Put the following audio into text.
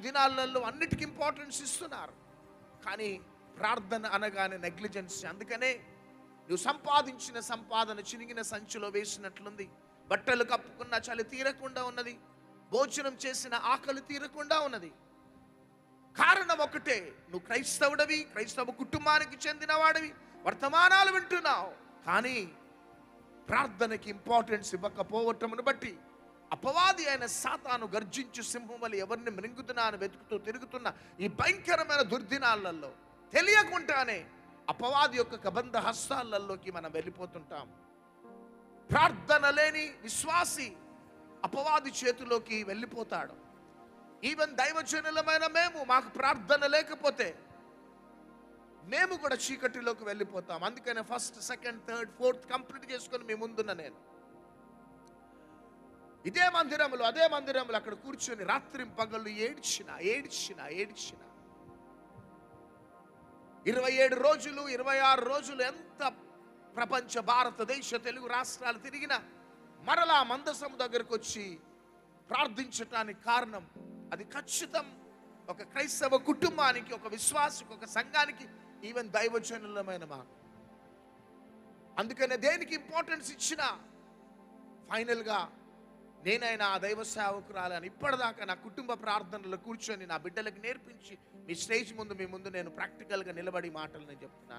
దినాలలో అన్నిటికీ ఇంపార్టెన్స్ ఇస్తున్నారు. కానీ ప్రార్థన అనగానే నెగ్లిజెన్స్. అందుకనే నువ్వు సంపాదించిన సంపాదన చినిగిన సంచిలో వేసినట్లుంది. బట్టలు కప్పుకున్న చలి తీరకుండా ఉన్నది. భోజనం చేసిన ఆకలి తీరకుండా ఉన్నది. కారణం ఒకటే, నువ్వు క్రైస్తవుడివి, క్రైస్తవ కుటుంబానికి చెందినవాడివి, వర్తమానాలు వింటున్నావు, కానీ ప్రార్థనకి ఇంపార్టెన్స్ ఇవ్వకపోవటమును బట్టి అపవాది అయిన సాతాను గర్జించు సింహం వలె ఎవరిని మృంగుతున్నాను వెతుకుతూ తిరుగుతున్న ఈ భయంకరమైన దుర్దినాలలో తెలియకుండానే అపవాది యొక్క కబంధ హస్తాలలోకి మనం వెళ్ళిపోతుంటాం. ప్రార్థన లేని విశ్వాసి అపవాది చేతిలోకి వెళ్ళిపోతాడు. ఈవెన్ దైవజనులమైన మాకు ప్రార్థన లేకపోతే మేము కూడా చీకటిలోకి వెళ్ళిపోతాం. అందుకనే first, second, third, fourth complete చేసుకొని మీ ముందున్న నేను అదే మందిరంలో అక్కడ కూర్చొని రాత్రి పగళ్ళు ఏడ్చిన 27 రోజులు 26 రోజులు ఎంత ప్రపంచ భారతదేశ తెలుగు రాష్ట్రాలు తిరిగిన మరలా మందసం దగ్గరకు వచ్చి ప్రార్థించటానికి కారణం అది ఖచ్చితం ఒక క్రైస్తవ కుటుంబానికి, ఒక విశ్వాసికి, ఒక సంఘానికి, ఈవెన్ దైవజనులమైన మాకు. అందుకనే దేనికి ఇంపార్టెన్స్ ఇచ్చినా ఫైనల్గా నేనైనా ఆ దైవ సేవకురాలని ఇప్పటిదాకా నా కుటుంబ ప్రార్థనలో కూర్చొని నా బిడ్డలకు నేర్పించి మీ స్టేజ్ ముందు మీ ముందు నేను ప్రాక్టికల్గా నిలబడి మాటలు నేను చెప్తున్నాను.